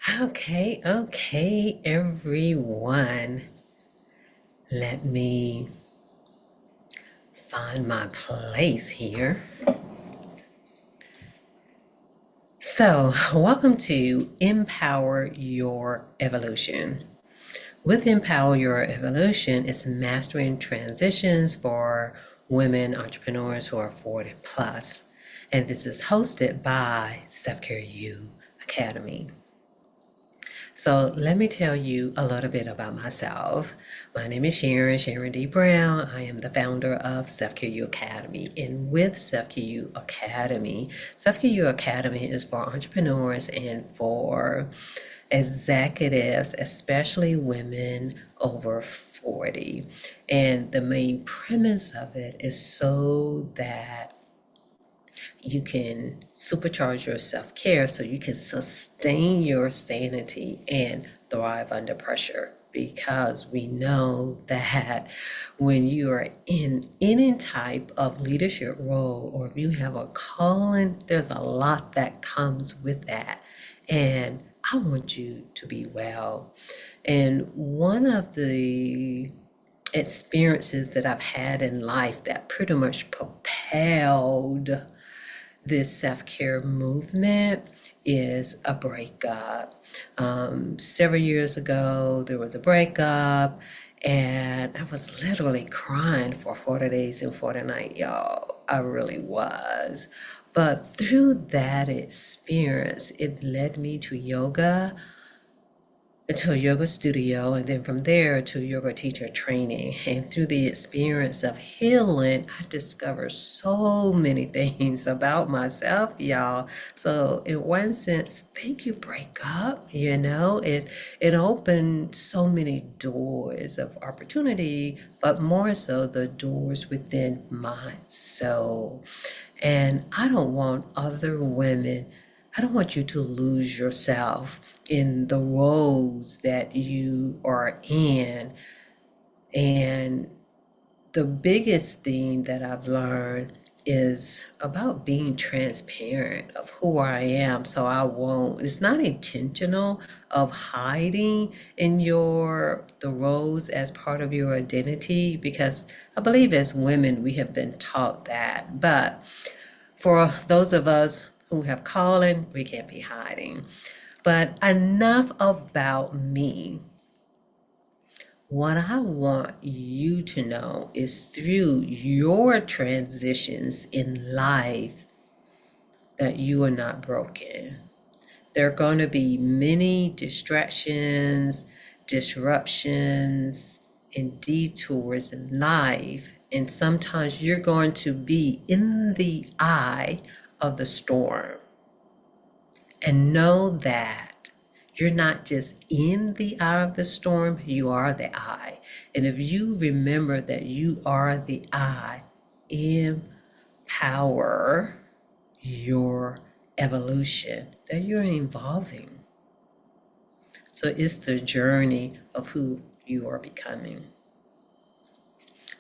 Okay, everyone. Let me find my place here. So, welcome to Empower Your Evolution. With Empower Your Evolution, it's mastering transitions for women entrepreneurs who are 40 plus. And this is hosted by Self Care U Academy. So let me tell you a little bit about myself. My name is Sharon D. Brown. I am the founder of Self Care U Academy. And with Self Care U Academy, Self Care U Academy is for entrepreneurs and for executives, especially women over 40. And the main premise of it is so that you can supercharge your self-care so you can sustain your sanity and thrive under pressure, because we know that when you are in any type of leadership role, or if you have a calling, there's a lot that comes with that. And I want you to be well. And one of the experiences that I've had in life that pretty much propelled this self-care movement is a breakup. Several years ago, there was a breakup, and I was literally crying for 40 days and 40 nights, y'all. I really was. But through that experience, it led me to a yoga studio, and then from there to yoga teacher training. And through the experience of healing, I discovered so many things about myself, y'all. So in one sense, thank you, breakup. It opened so many doors of opportunity, but more so the doors within my soul. And I don't want you to lose yourself in the roles that you are in. And the biggest thing that I've learned is about being transparent of who I am. So it's not intentional of hiding in the roles as part of your identity, because I believe as women, we have been taught that. But for those of us who have calling, we can't be hiding. But enough about me. What I want you to know is through your transitions in life that you are not broken. There are going to be many distractions, disruptions, and detours in life. And sometimes you're going to be in the eye of the storm. And know that you're not just in the eye of the storm, you are the eye. And if you remember that you are the eye, empower your evolution, that you're evolving. So it's the journey of who you are becoming.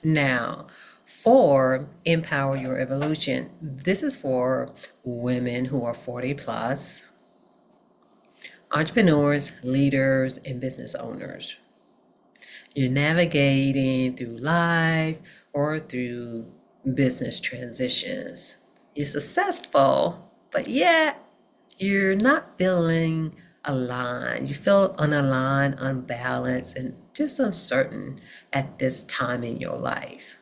Now, for Empower Your Evolution, this is for women who are 40 plus, entrepreneurs, leaders, and business owners. You're navigating through life or through business transitions. You're successful, but yet you're not feeling aligned. You feel unaligned, unbalanced, and just uncertain at this time in your life.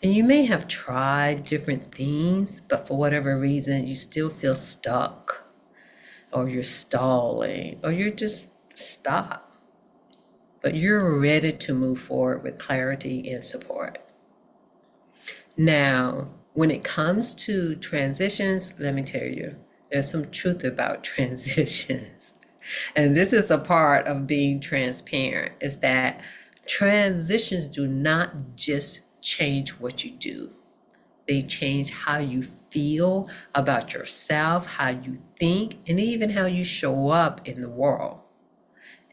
And you may have tried different things, but for whatever reason, you still feel stuck, or you're stalling, or you're just stopped. But you're ready to move forward with clarity and support. Now, when it comes to transitions, let me tell you, there's some truth about transitions. And this is a part of being transparent, is that transitions do not just change what you do. They change how you feel about yourself, how you think, and even how you show up in the world.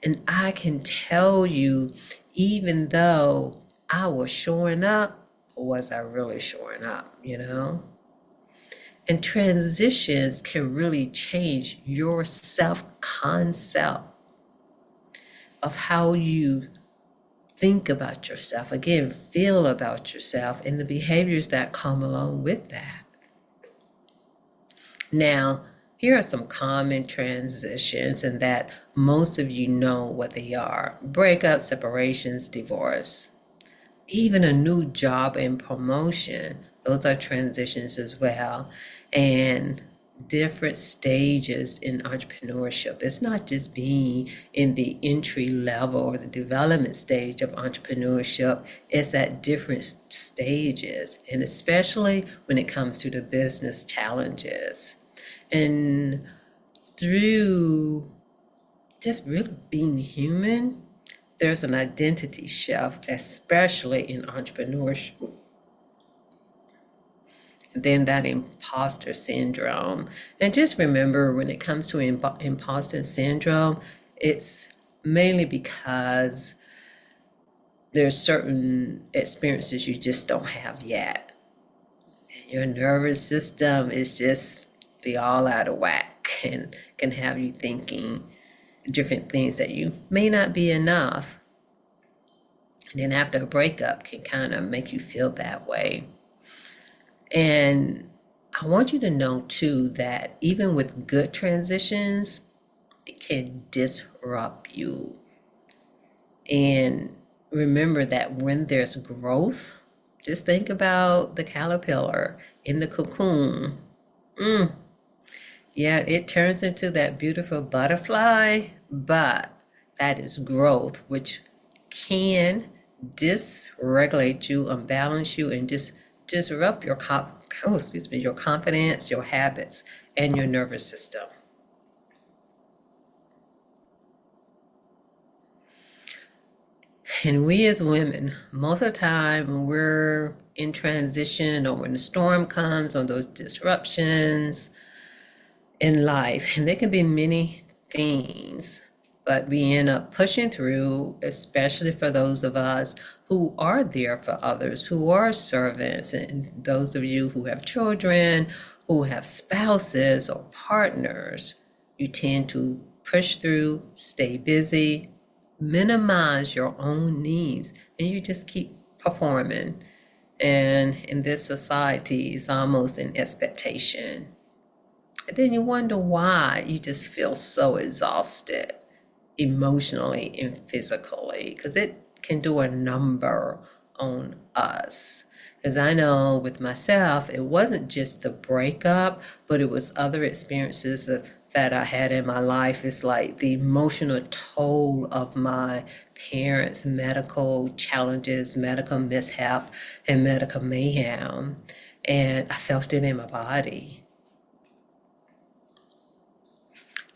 And I can tell you, even though I was showing up, was I really showing up, And transitions can really change your self-concept of how you think about yourself, again, feel about yourself, and the behaviors that come along with that. Now, here are some common transitions, and that most of you know what they are: breakup, separations, divorce, even a new job and promotion. Those are transitions as well. And different stages in entrepreneurship. It's not just being in the entry level or the development stage of entrepreneurship, it's at different stages, and especially when it comes to the business challenges. And through just really being human, there's an identity shift, especially in entrepreneurship. Then that imposter syndrome. And just remember, when it comes to imposter syndrome, it's mainly because there's certain experiences you just don't have yet. Your nervous system is just be all out of whack and can have you thinking different things that you may not be enough. And then after a breakup can kind of make you feel that way. And I want you to know too that even with good transitions, it can disrupt you. And remember that when there's growth, just think about the caterpillar in the cocoon. Yeah, it turns into that beautiful butterfly, but that is growth, which can dysregulate you, unbalance you, and just disrupt your your confidence, your habits, and your nervous system. And we as women, most of the time when we're in transition or when the storm comes or those disruptions in life, and there can be many things, but we end up pushing through, especially for those of us who are there for others, who are servants, and those of you who have children, who have spouses or partners. You tend to push through, stay busy, minimize your own needs, and you just keep performing. And in this society, it's almost an expectation. And then you wonder why you just feel so exhausted emotionally and physically, because it can do a number on us. Because I know with myself, it wasn't just the breakup, but it was other experiences that I had in my life. It's like the emotional toll of my parents' medical challenges, medical mishap, and medical mayhem. And I felt it in my body.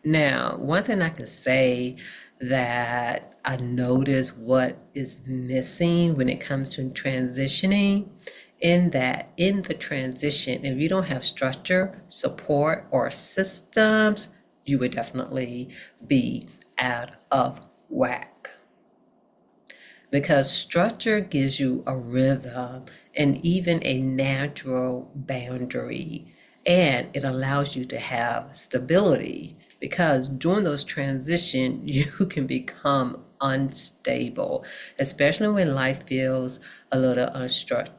Now, one thing I can say that I notice what is missing when it comes to transitioning, in that in the transition, if you don't have structure, support, or systems, you would definitely be out of whack. Because structure gives you a rhythm and even a natural boundary, and it allows you to have stability, because during those transitions you can become unstable, especially when life feels a little unstructured.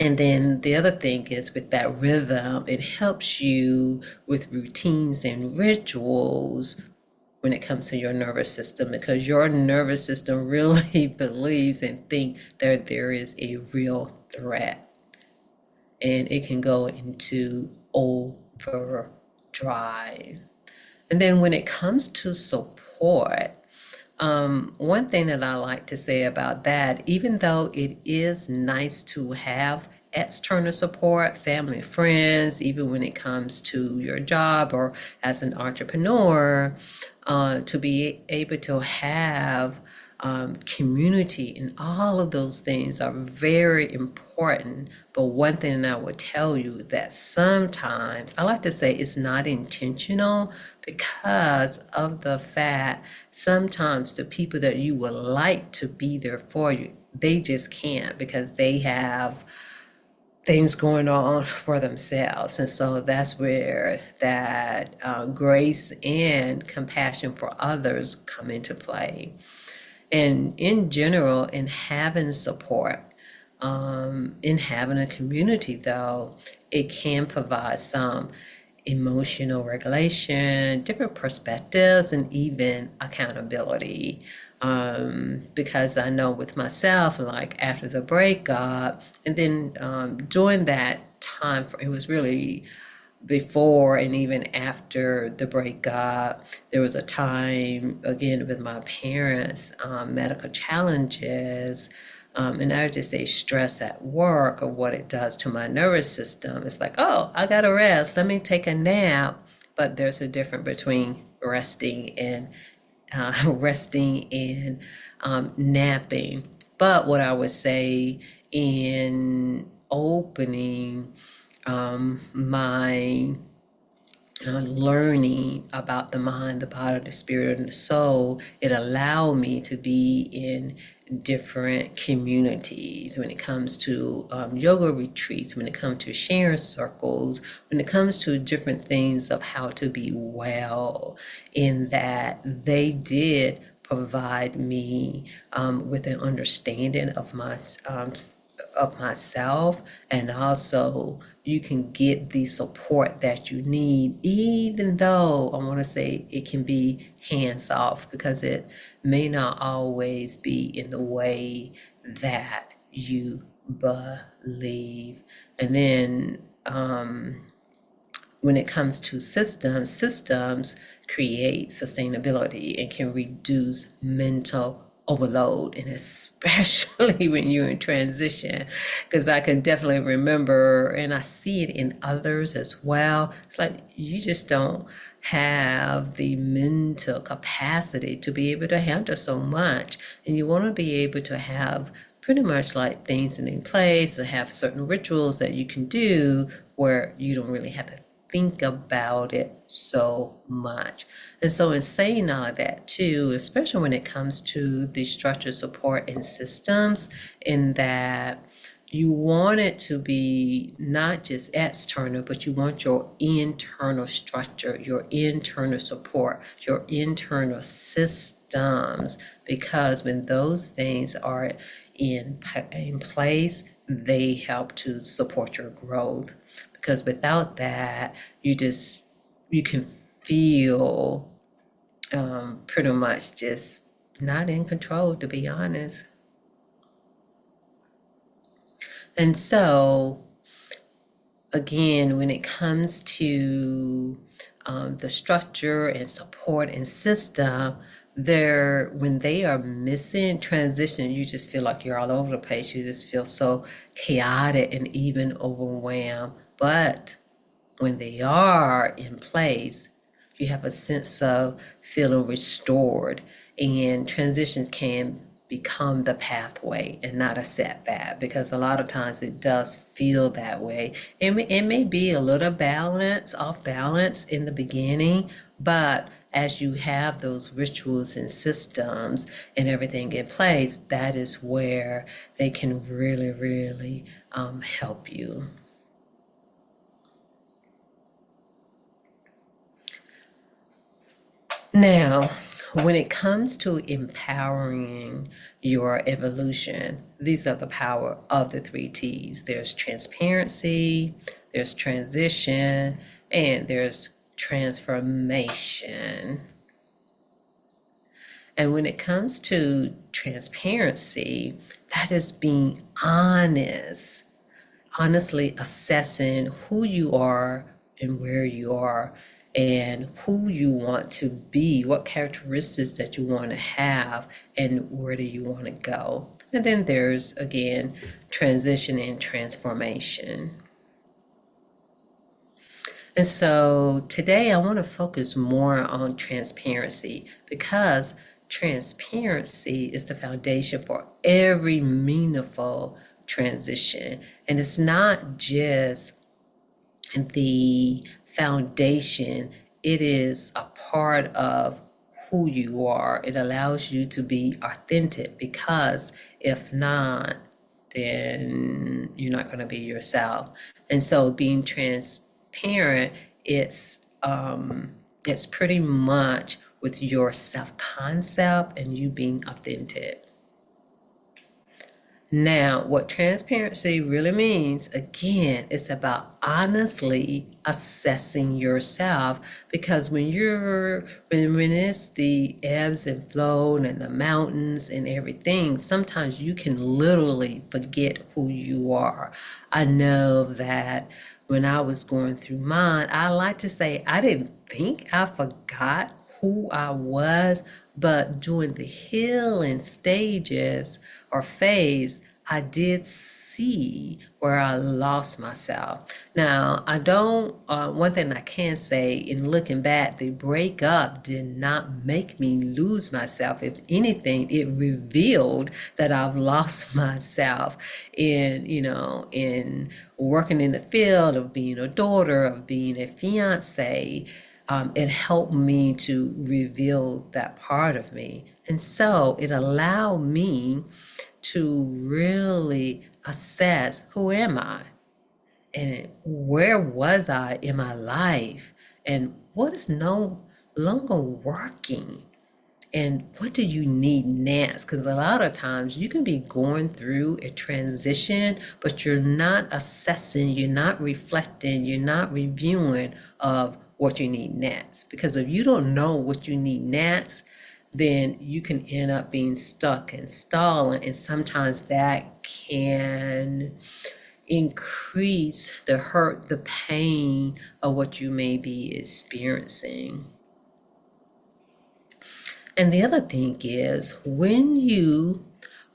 And then the other thing is, with that rhythm, it helps you with routines and rituals when it comes to your nervous system, because your nervous system really believes and think that there is a real threat, and it can go into overdrive. And then when it comes to support, one thing that I like to say about that, even though it is nice to have external support, family, friends, even when it comes to your job or as an entrepreneur, to be able to have community and all of those things are very important. But one thing I would tell you that sometimes, I like to say it's not intentional, because of the fact sometimes the people that you would like to be there for you, they just can't, because they have things going on for themselves. And so that's where that grace and compassion for others come into play. And in general, in having support, in having a community, though, it can provide some emotional regulation, different perspectives, and even accountability. Because I know with myself, like after the breakup, and then during that time, it was really before and even after the breakup, there was a time again with my parents' medical challenges. And I would just say stress at work or what it does to my nervous system. It's like, oh, I got to rest. Let me take a nap. But there's a difference between resting and napping. But what I would say in opening my learning about the mind, the body, the spirit, and the soul, it allowed me to be in different communities when it comes to yoga retreats, when it comes to sharing circles, when it comes to different things of how to be well, in that they did provide me with an understanding of myself, and also you can get the support that you need, even though I want to say it can be hands off because it may not always be in the way that you believe. And then when it comes to systems create sustainability and can reduce mental overload, and especially when you're in transition, because I can definitely remember, and I see it in others as well. It's like you just don't have the mental capacity to be able to handle so much, and you want to be able to have pretty much like things in place and have certain rituals that you can do where you don't really have to think about it so much. And so in saying all of that too, especially when it comes to the structure, support, and systems, in that you want it to be not just external, but you want your internal structure, your internal support, your internal systems, because when those things are in place, they help to support your growth. Because without that, you can feel pretty much just not in control, to be honest. And so, again, when it comes to the structure and support and system, when they are missing transition, you just feel like you're all over the place. You just feel so chaotic and even overwhelmed. But when they are in place, you have a sense of feeling restored, and transition can become the pathway and not a setback, because a lot of times it does feel that way. It may be a little off balance in the beginning, but as you have those rituals and systems and everything in place, that is where they can really, really help you. Now, when it comes to empowering your evolution, these are the power of the three T's. There's transparency, there's transition, and there's transformation. And when it comes to transparency, that is being honest, honestly assessing who you are and where you are and who you want to be, what characteristics that you want to have, and where do you want to go. And then there's, again, transition and transformation. And so today I want to focus more on transparency, because transparency is the foundation for every meaningful transition. And it's not just the foundation, it is a part of who you are. It allows you to be authentic, because if not, then you're not going to be yourself. And so being transparent, it's pretty much with your self-concept and you being authentic. Now, what transparency really means, again, it's about honestly assessing yourself, because when it's the ebbs and flows and the mountains and everything, sometimes you can literally forget who you are. I know that when I was going through mine, I like to say I didn't think I forgot who I was, but during the healing stages or phase, I did see where I lost myself. Now, one thing I can say in looking back, the breakup did not make me lose myself. If anything, it revealed that I've lost myself in working in the field of being a daughter, of being a fiance. It helped me to reveal that part of me. And so it allowed me to really assess, who am I? And where was I in my life? And what is no longer working? And what do you need next? Because a lot of times you can be going through a transition, but you're not assessing, you're not reflecting, you're not reviewing of what you need next. Because if you don't know what you need next, then you can end up being stuck and stalling. And sometimes that can increase the hurt, the pain of what you may be experiencing. And the other thing is, when you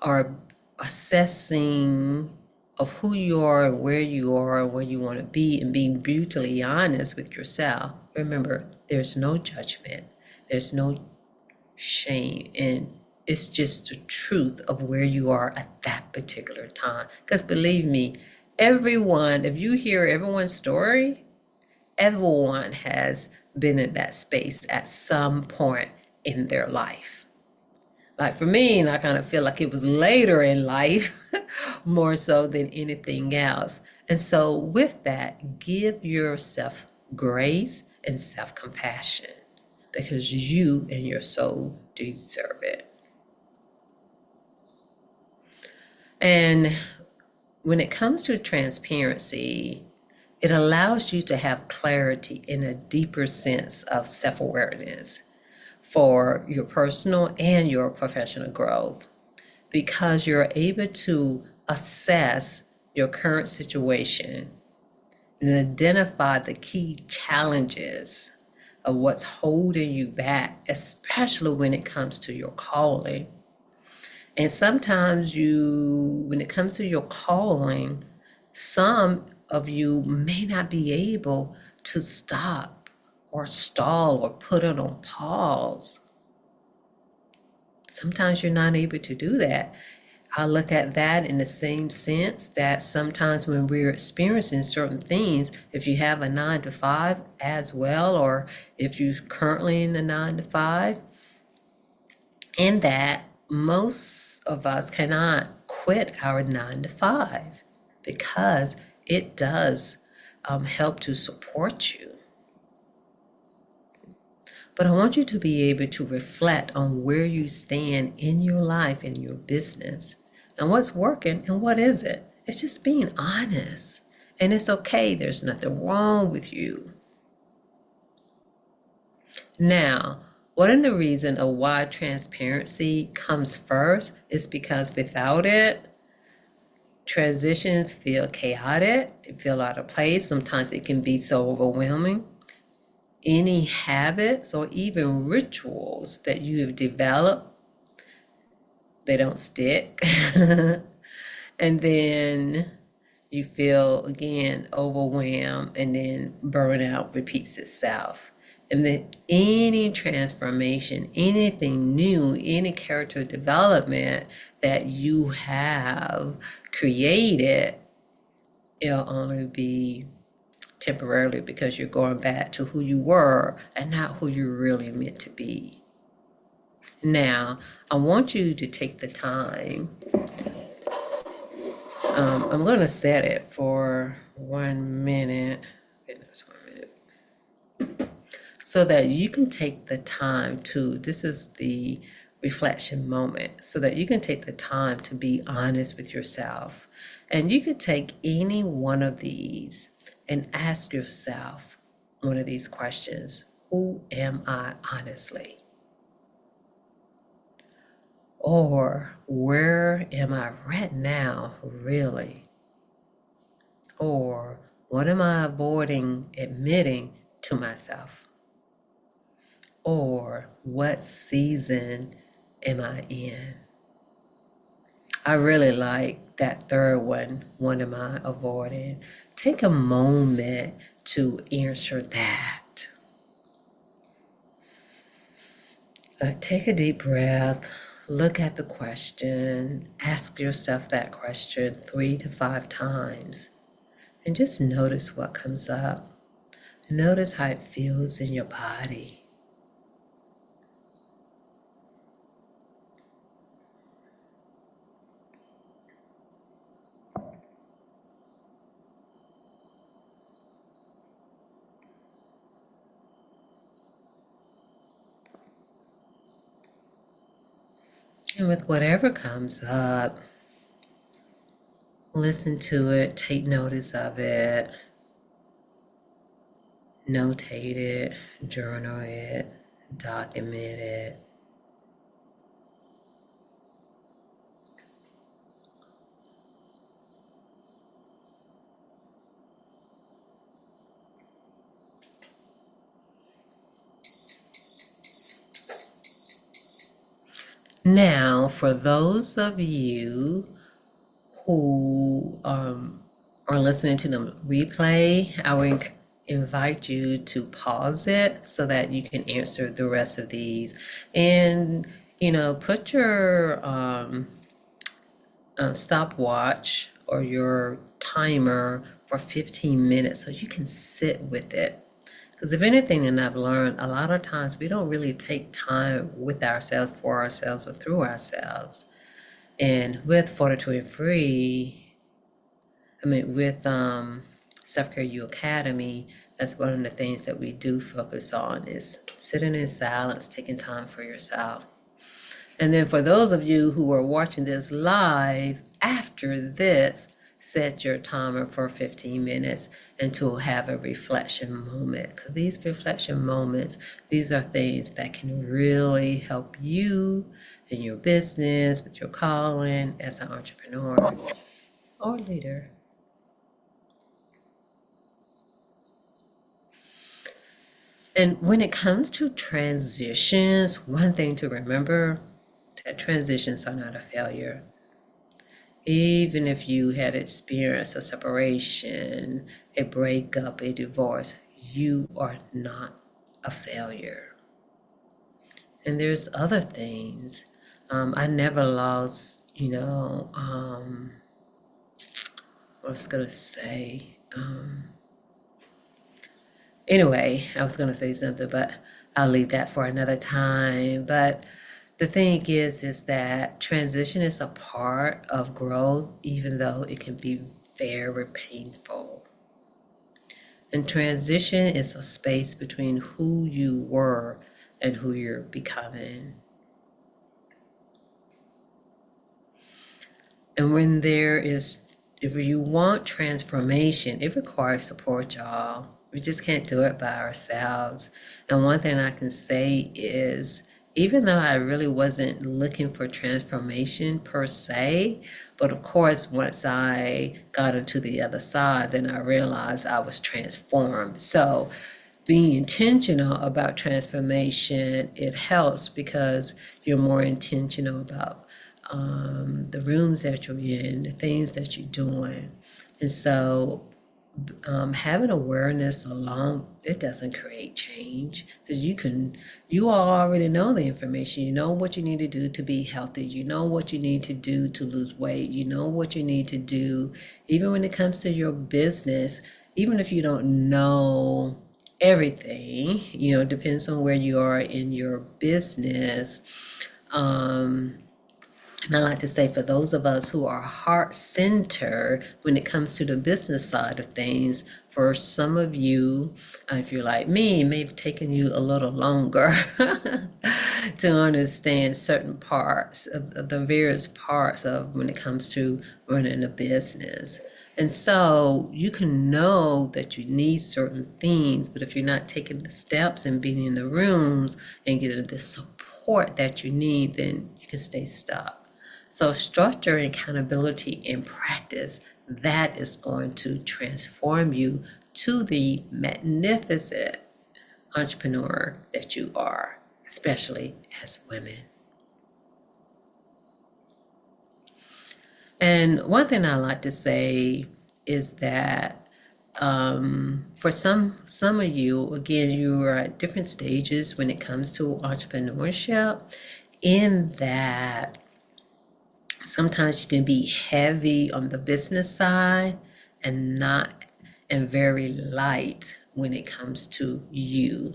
are assessing of who you are and where you are and where you want to be, and being brutally honest with yourself, remember, there's no judgment, there's no shame, and it's just the truth of where you are at that particular time. Because believe me, if you hear everyone's story, everyone has been in that space at some point in their life. Like for me, and I kind of feel like it was later in life more so than anything else. And so with that, give yourself grace and self-compassion, because you and your soul deserve it. And when it comes to transparency, it allows you to have clarity in a deeper sense of self-awareness for your personal and your professional growth, because you're able to assess your current situation and identify the key challenges of what's holding you back, especially when it comes to your calling. And sometimes when it comes to your calling, some of you may not be able to stop or stall or put it on pause. Sometimes you're not able to do that. I look at that in the same sense that sometimes when we're experiencing certain things, if you have a 9 to 5 as well, or if you're currently in the 9 to 5, in that most of us cannot quit our 9 to 5 because it does help to support you. But I want you to be able to reflect on where you stand in your life, in your business, and what's working and what isn't. It's just being honest. And it's okay. There's nothing wrong with you. Now, one of the reasons of why transparency comes first is because without it, transitions feel chaotic, it feel out of place. Sometimes it can be so overwhelming. Any habits or even rituals that you have developed, they don't stick. And then you feel again overwhelmed, and then burnout repeats itself. And then any transformation, anything new, any character development that you have created, it'll only be temporarily, because you're going back to who you were and not who you're really meant to be. Now, I want you to take the time I'm going to set it for 1 minute. Goodness, 1 minute. So that you can take the time to, this is the reflection moment, so that you can take the time to be honest with yourself. And you could take any one of these and ask yourself one of these questions. Who am I honestly? Or where am I right now, really? Or what am I avoiding admitting to myself? Or what season am I in? I really like that third one. What am I avoiding? Take a moment to answer that. Take a deep breath, look at the question, ask yourself that question 3 to 5 times, and just notice what comes up. Notice how it feels in your body. And with whatever comes up, listen to it, take notice of it, notate it, journal it, document it. Now, for those of you who are listening to the replay, I would invite you to pause it so that you can answer the rest of these. And, put your stopwatch or your timer for 15 minutes so you can sit with it. Because if anything that I've learned, a lot of times we don't really take time with ourselves, for ourselves, or through ourselves. And with Fortitude Free, with Self-Care U Academy, that's one of the things that we do focus on is sitting in silence, taking time for yourself. And then for those of you who are watching this live after this, set your timer for 15 minutes and to have a reflection moment. Because these reflection moments, these are things that can really help you in your business, with your calling as an entrepreneur or leader. And when it comes to transitions, one thing to remember, that transitions are not a failure. Even if you had experienced a separation, a breakup, a divorce, you are not a failure. And there's other things. I never lost, what I was going to say. Anyway, I was going to say something, but I'll leave that for another time. But the thing is that transition is a part of growth, even though it can be very painful. And transition is a space between who you were and who you're becoming. And when if you want transformation, it requires support, y'all. We just can't do it by ourselves. And one thing I can say is, even though I really wasn't looking for transformation per se, but of course, once I got into the other side, then I realized I was transformed. So being intentional about transformation, it helps because you're more intentional about the rooms that you're in, the things that you're doing. And so having awareness alone, it doesn't create change because you all already know the information. You know what you need to do to be healthy. You know what you need to do to lose weight. You know what you need to do, even when it comes to your business, even if you don't know everything, it depends on where you are in your business. And I like to say, for those of us who are heart centered when it comes to the business side of things, for some of you, if you're like me, it may have taken you a little longer to understand certain parts of the various parts of when it comes to running a business. And so you can know that you need certain things, but if you're not taking the steps and being in the rooms and getting the support that you need, then you can stay stuck. So structure, accountability, and practice, that is going to transform you to the magnificent entrepreneur that you are, especially as women. And one thing I like to say is that for some of you, again, you are at different stages when it comes to entrepreneurship, in that sometimes you can be heavy on the business side and not and very light when it comes to you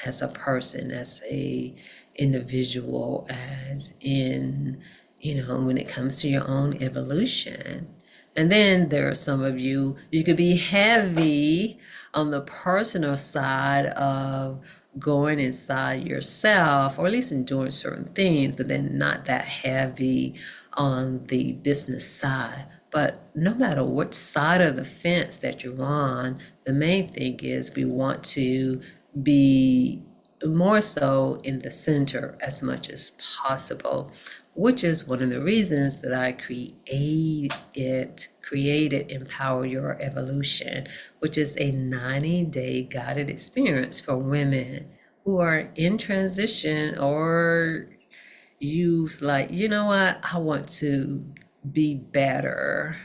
as a person, as a individual, as in, when it comes to your own evolution. And then there are some of you, you could be heavy on the personal side of going inside yourself, or at least in doing certain things, but then not that heavy on the business side. But no matter what side of the fence that you're on, the main thing is we want to be more so in the center as much as possible, which is one of the reasons that I created Empower Your Evolution, which is a 90-day guided experience for women who are in transition, or you's like, you know what, I want to be better,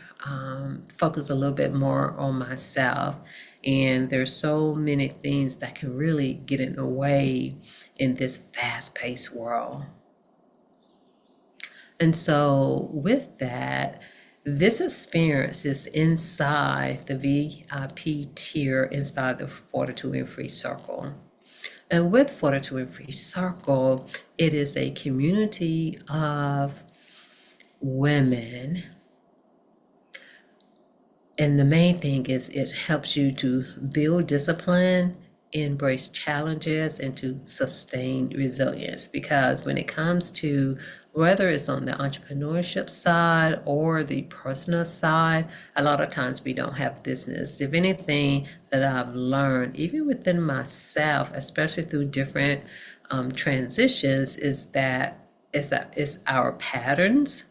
focus a little bit more on myself. And there's so many things that can really get in the way in this fast-paced world. And so with that, this experience is inside the VIP tier inside the Fortitude Free Circle. And with Fortitude Free Circle, it is a community of women. And the main thing is it helps you to build discipline, embrace challenges, and to sustain resilience. Because when it comes to whether it's on the entrepreneurship side or the personal side, a lot of times we don't have business. If anything that I've learned, even within myself, especially through different transitions, is that it's our patterns,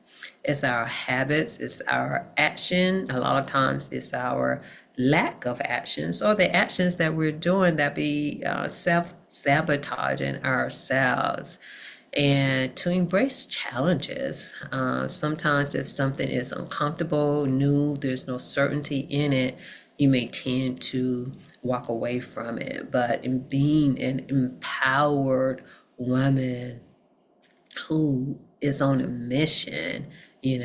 it's our habits, it's our action. A lot of times it's our lack of actions, or the actions that we're doing that be self-sabotaging ourselves. And to embrace challenges. Sometimes if something is uncomfortable, new, there's no certainty in it, you may tend to walk away from it. But in being an empowered woman who is on a mission, in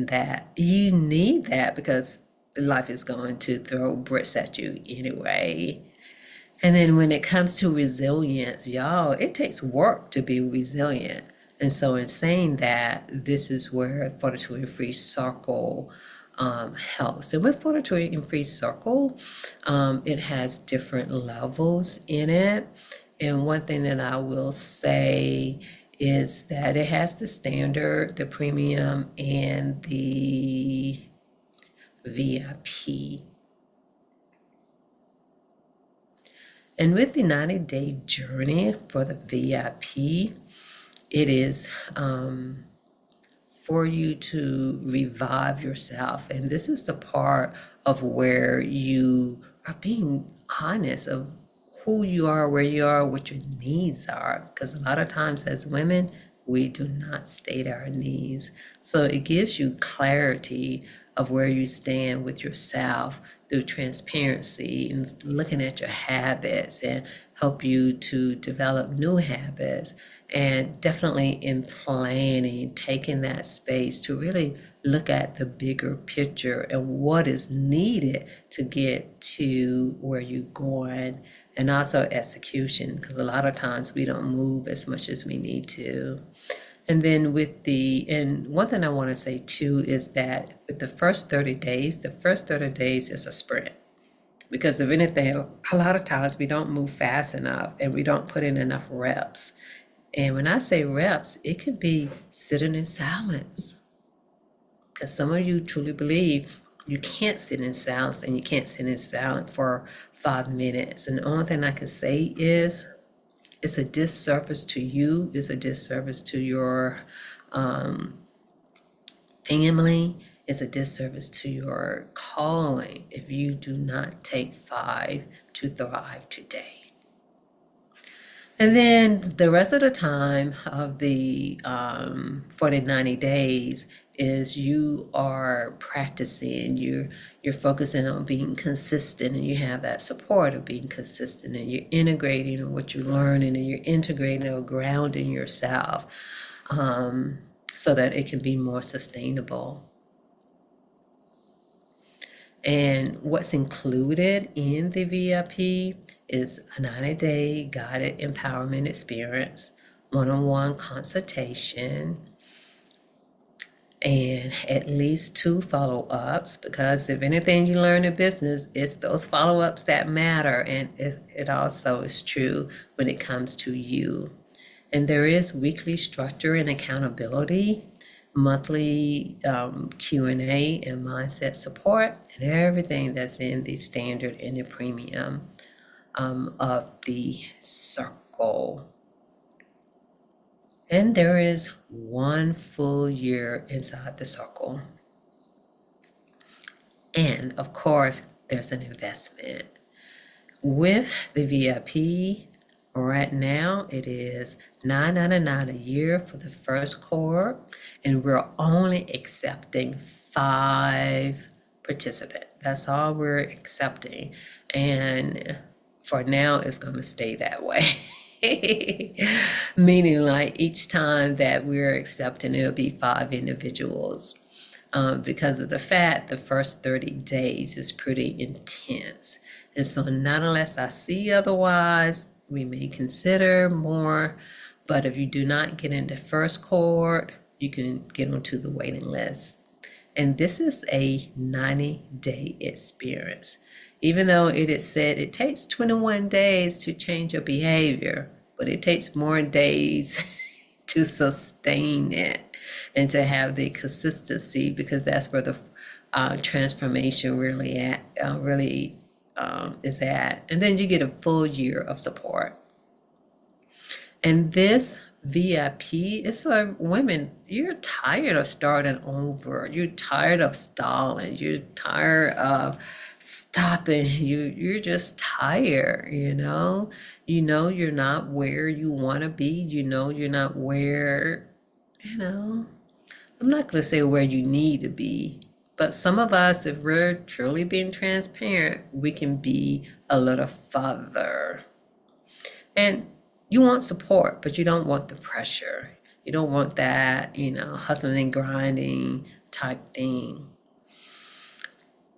that you need that, because life is going to throw bricks at you anyway. And then when it comes to resilience, y'all, it takes work to be resilient. And so in saying that, this is where Fortitude Free Circle helps. And with Fortitude Free Circle, it has different levels in it. And one thing that I will say is that it has the standard, the premium, and the VIP. And with the 90-day journey for the VIP, it is for you to revive yourself. And this is the part of where you are being honest of who you are, where you are, what your needs are. Because a lot of times as women, we do not state our needs. So it gives you clarity of where you stand with yourself through transparency and looking at your habits, and help you to develop new habits. And definitely in planning, taking that space to really look at the bigger picture and what is needed to get to where you're going. And also execution, because a lot of times we don't move as much as we need to. And then and one thing I want to say too is that with the first 30 days, the first 30 days is a sprint. Because if anything, a lot of times we don't move fast enough and we don't put in enough reps. And when I say reps, it could be sitting in silence. Because some of you truly believe you can't sit in silence, and you can't sit in silence for 5 minutes. And the only thing I can say is it's a disservice to you, it's a disservice to your family, it's a disservice to your calling if you do not take 5 to thrive today. And then the rest of the time of the 40, 90 days is you are practicing, you're focusing on being consistent, and you have that support of being consistent, and you're integrating on what you're learning, and you're integrating or grounding yourself so that it can be more sustainable. And what's included in the VIP is a 90-day guided empowerment experience, one-on-one consultation, and at least 2 follow-ups, because if anything you learn in business, it's those follow-ups that matter. And it also is true when it comes to you. And there is weekly structure and accountability, monthly Q&A and mindset support, and everything that's in the standard and the premium of the circle. And there is 1 full year inside the circle. And of course, there's an investment. With the VIP, right now it is $9.99 a year for the first cohort, and we're only accepting 5 participants. That's all we're accepting, and for now it's going to stay that way. Meaning, like, each time that we're accepting, it'll be 5 individuals. Because of the fact the first 30 days is pretty intense. And so not unless I see otherwise, we may consider more. But if you do not get into first cohort, you can get onto the waiting list. And this is a 90-day experience. Even though it is said it takes 21 days to change your behavior, but it takes more days to sustain it and to have the consistency, because that's where the transformation really is at. And then you get a full year of support. And this VIP is for women. You're tired of starting over. You're tired of stalling. You're tired of stopping. You're just tired, you know? You know you're not where you want to be. You know you're not where, I'm not going to say where you need to be. But some of us, if we're truly being transparent, we can be a little further. And you want support, but you don't want the pressure. You don't want that, hustling and grinding type thing.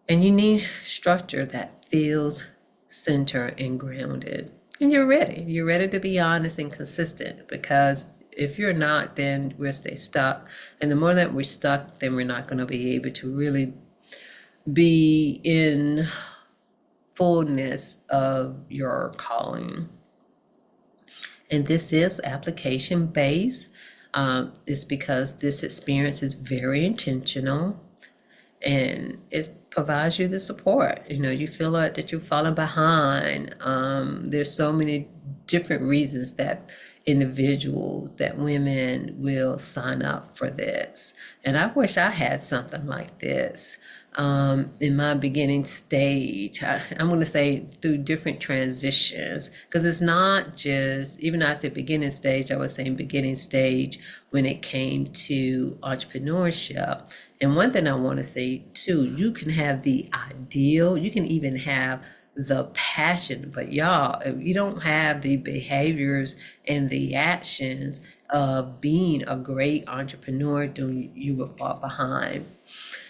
And you need structure that feels centered and grounded. And you're ready. You're ready to be honest and consistent, because if you're not, then we'll stay stuck. And the more that we're stuck, then we're not going to be able to really be in fullness of your calling. And this is application based. It's because this experience is very intentional, and it provides you the support. You feel like that you're falling behind. There's so many different reasons that individuals, that women will sign up for this. And I wish I had something like this in my beginning stage. I'm going to say through different transitions, because it's not just, even though I said beginning stage, I was saying beginning stage when it came to entrepreneurship. And one thing I want to say too, you can have the ideal, you can even have the passion, but y'all, if you don't have the behaviors and the actions of being a great entrepreneur, then you will fall behind.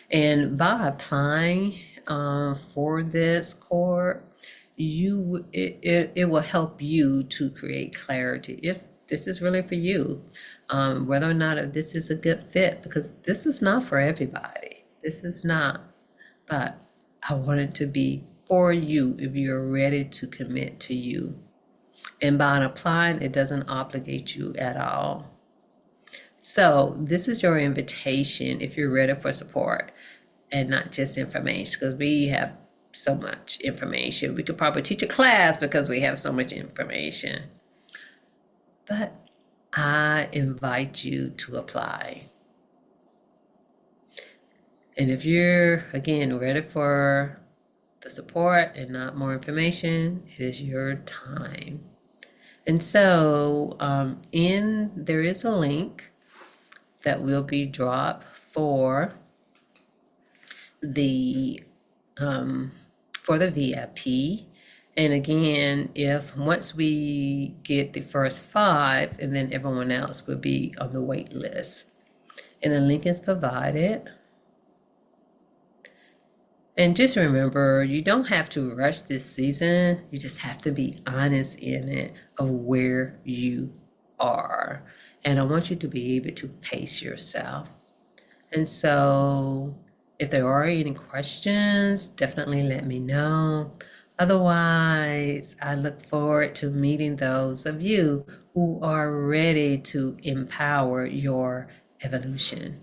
And by applying for this course, it will help you to create clarity. If this is really for you. Whether or not if this is a good fit, because this is not for everybody. This is not, but I want it to be for you if you're ready to commit to you. And by applying, it doesn't obligate you at all. So this is your invitation if you're ready for support and not just information, because we have so much information. We could probably teach a class because we have so much information. But I invite you to apply. And if you're, again, ready for the support and not more information, it is your time. And so there is a link that will be dropped for the VIP. And again, if once we get the first 5, and then everyone else will be on the wait list. And the link is provided. And just remember, you don't have to rush this season. You just have to be honest in it of where you are. And I want you to be able to pace yourself. And so if there are any questions, definitely let me know. Otherwise, I look forward to meeting those of you who are ready to empower your evolution.